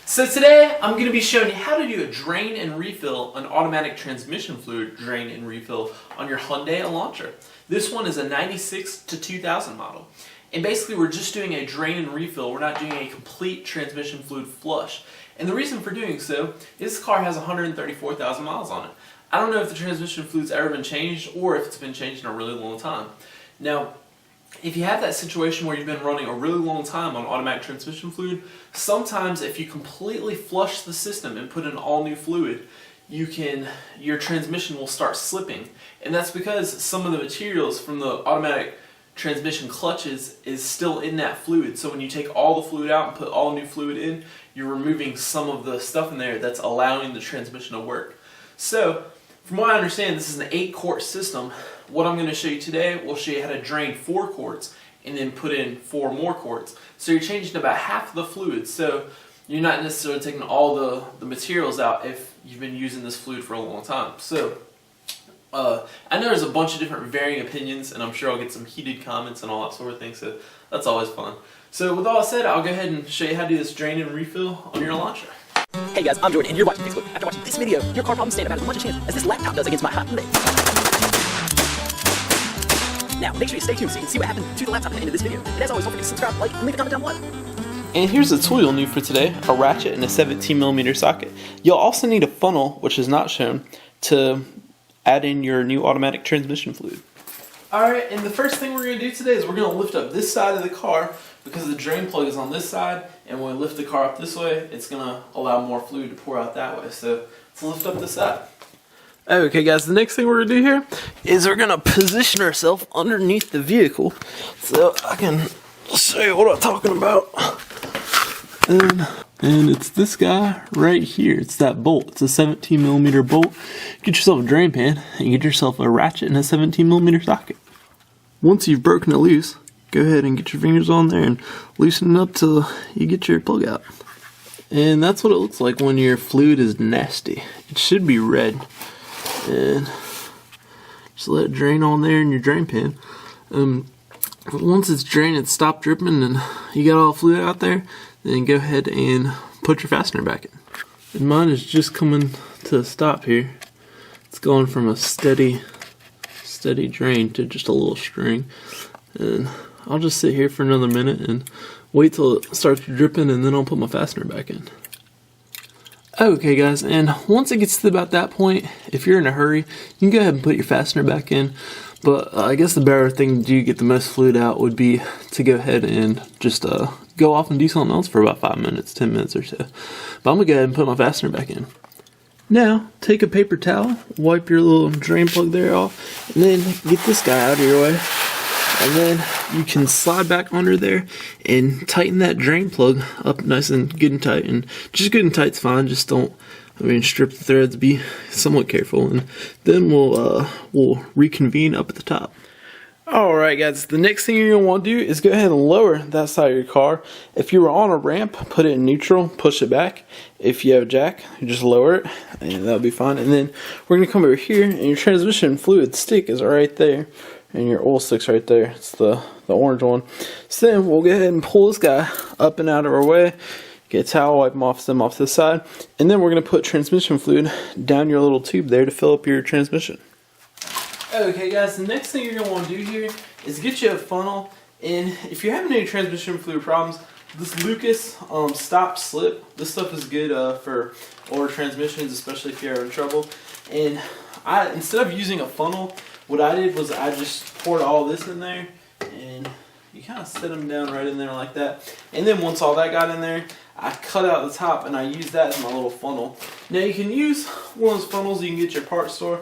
So today I'm going to be showing you how to do a drain and refill, an automatic transmission fluid drain and refill on your Hyundai Elantra. This one is a 96 to 2000 model. And basically we're just doing a drain and refill. We're not doing a complete transmission fluid flush. And the reason for doing so is this car has 134,000 miles on it. I don't know if the transmission fluid's ever been changed or if it's been changed in a really long time. Now, if you have that situation where you've been running a really long time on automatic transmission fluid, sometimes if you completely flush the system and put in all new fluid, your transmission will start slipping. And that's because some of the materials from the automatic transmission clutches is still in that fluid. So when you take all the fluid out and put all new fluid in, you're removing some of the stuff in there that's allowing the transmission to work. So, from what I understand, this is an 8-quart system. What I'm going to show you today will show you how to drain 4 quarts and then put in 4 more quarts. So you're changing about half of the fluid. So you're not necessarily taking all the materials out if you've been using this fluid for a long time. So I know there's a bunch of different varying opinions, and I'm sure I'll get some heated comments and all that sort of thing. So that's always fun. So with all that said, I'll go ahead and show you how to do this drain and refill on your Elantra. Hey guys, I'm Jordan and you're watching Fixbook. After watching this video, your car problems stand about as much a chance as this laptop does against my Hyundai. Now, make sure you stay tuned so you can see what happened to the laptop at the end of this video. And as always, don't forget to subscribe, like, and leave a comment down below. And here's the tool you'll need for today, a ratchet and a 17mm socket. You'll also need a funnel, which is not shown, to add in your new automatic transmission fluid. Alright, and the first thing we're going to do today is we're going to lift up this side of the car because the drain plug is on this side, and when we lift the car up this way, it's going to allow more fluid to pour out that way. So let's lift up this side. Okay guys, the next thing we're going to do here is we're going to position ourselves underneath the vehicle so I can show you what I'm talking about. And it's this guy right here. It's that bolt. It's a 17mm bolt. Get yourself a drain pan and get yourself a ratchet and a 17mm socket. Once you've broken it loose, go ahead and get your fingers on there and loosen it up till you get your plug out. And that's what it looks like when your fluid is nasty. It should be red. And just let it drain on there in your drain pan. Once it's drained and stopped dripping and you got all the fluid out there, then go ahead and put your fastener back in. And mine is just coming to a stop here. It's going from a steady drain to just a little string. And I'll just sit here for another minute and wait till it starts dripping, and then I'll put my fastener back in. Okay guys, and once it gets to about that point, if you're in a hurry, you can go ahead and put your fastener back in. But I guess the better thing to do to get the most fluid out would be to go ahead and just go off and do something else for about 5 minutes, 10 minutes or so. But I'm going to go ahead and put my fastener back in. Now, take a paper towel, wipe your little drain plug there off, and then get this guy out of your way. And then you can slide back under there and tighten that drain plug up nice and good and tight. And just good and tight's fine, just don't, strip the threads, be somewhat careful. And then we'll reconvene up at the top. Alright guys, the next thing you're going to want to do is go ahead and lower that side of your car. If you were on a ramp, put it in neutral, push it back. If you have a jack, you just lower it, and that'll be fine. And then we're going to come over here, and your transmission fluid stick is right there. And your oil stick's right there. It's the orange one. So then we'll go ahead and pull this guy up and out of our way. Get a towel, wipe them off to the side. And then we're going to put transmission fluid down your little tube there to fill up your transmission. Okay guys, the next thing you're going to want to do here is get you a funnel. And if you're having any transmission fluid problems, this Lucas stop slip, this stuff is good for older transmissions, especially if you're having trouble. And instead of using a funnel, what I did was I just poured all this in there, and you kind of set them down right in there like that. And then once all that got in there, I cut out the top and I used that as my little funnel. Now you can use one of those funnels you can get at your parts store.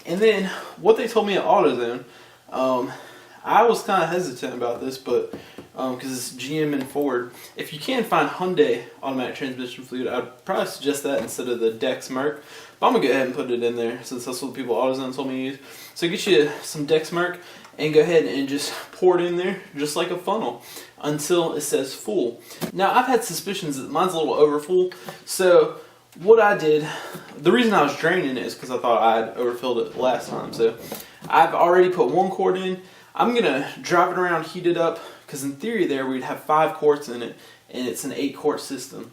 And then what they told me at AutoZone, I was kind of hesitant about this, but because it's GM and Ford. If you can find Hyundai automatic transmission fluid, I'd probably suggest that instead of the Dex Merc. But I'm going to go ahead and put it in there since that's what the people at AutoZone told me to use. So get you some Dex Merc and go ahead and just pour it in there just like a funnel until it says full. Now I've had suspicions that mine's a little over full. So what I did, the reason I was draining it is because I thought I had overfilled it last time. So I've already put 1 quart in. I'm going to drive it around, heat it up, because in theory there we'd have 5 quarts in it, and it's an 8-quart system.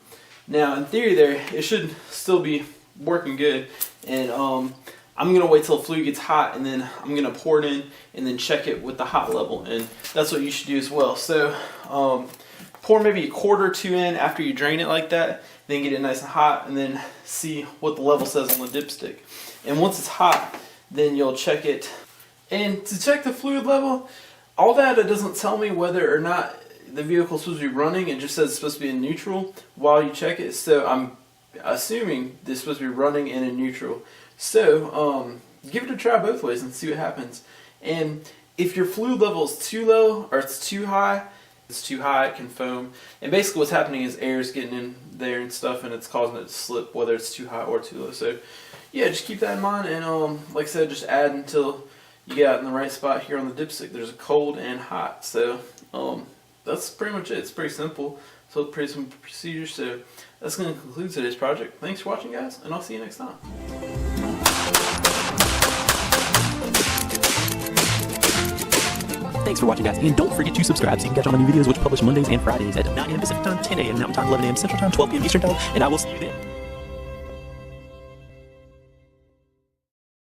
Now in theory there, it should still be working good, and I'm gonna wait till the fluid gets hot, and then I'm gonna pour it in and then check it with the hot level, and that's what you should do as well. So pour maybe a quart or two in after you drain it like that, then get it nice and hot, and then see what the level says on the dipstick. And once it's hot, then you'll check it. And to check the fluid level, all that, it doesn't tell me whether or not the vehicle's supposed to be running. It just says it's supposed to be in neutral while you check it. So I'm assuming it's supposed to be running and in neutral. So give it a try both ways and see what happens. And if your fluid level is too low or it's too high, it can foam. And basically what's happening is air is getting in there and stuff, and it's causing it to slip, whether it's too high or too low. So yeah, just keep that in mind, and like I said, just add until you get out in the right spot here on the dipstick. There's a cold and hot. So that's pretty much it. It's pretty simple. So pretty simple procedure. So that's going to conclude today's project. Thanks for watching, guys, and I'll see you next time. Thanks for watching, guys, and don't forget to subscribe so you can catch all my new videos, which publish Mondays and Fridays at 9 a.m. Pacific Time, 10 a.m. Mountain Time, 11 a.m. Central Time, 12 p.m. Eastern Time, and I will see you then.